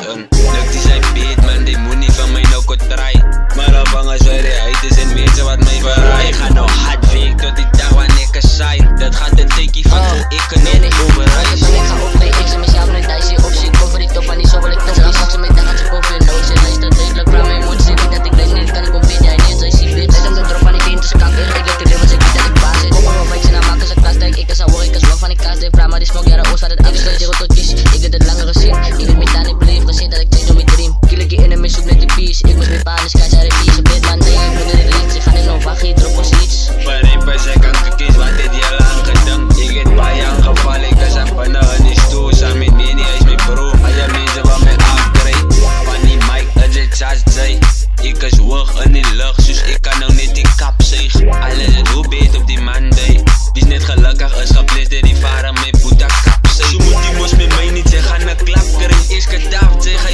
Lukt die zijn beat man, die moet niet van mij nou kot try. Maar al bang als wij de haters en mensen wat mij verraaien. Ik ga nog hard week tot die dag wanneer ik er zijn. Dat gaat een tikkie van hoe ik er nog overrijden. Ik ga op mee, ik zie mezelf nooit thuis hier op zie. Cover die top, maar niet zo wil ik toch niet. Straks met de gaat ze boven je nose. Luister redelijk van mijn mond, zie niet dat ik leef niet. Kan ik op bid, jij niet, zij zie bitch. Zet hem de drop van die teen tussen kakken. Ik let erin, want ik weet dat ik baas zit. Kom maar op, ik zie naar maken, ze klas denk ik. Ik zou horen, ik kan zwak van die kaas. De vraag, maar die smok jaren oors wat het af is. Ik zero tot kies, ik heb het langer gezien. Ik weet niet aan, ik beleef gezien dat ik change door mijn dream. Kill ik je in en mis, zoek net die peace. Ik moest mijn pa, dus kijk, zij de peace. Op dit man, nee, ik ben in de reach. Ik ga niet nog wacht, je drop ons iets. Maar één per second gekies, wat dit je lang gedaan. Ik heb bij jou gevallen, ik was aan pannen en die stoel. Samen met mij, hij is mijn bro. Al je mensen wat mij afkrijgt. Van die mic, dat is zoals zij. Ik is hoog in die lucht, dus ik kan nou net die kap zeggen. Alles het hoe beter op die Monday. Die is net gelukkig, is geblest door die vader met boeta kap. Zo moet die mos met mij niet zeggen, een klap kring is gedaafd, zeg.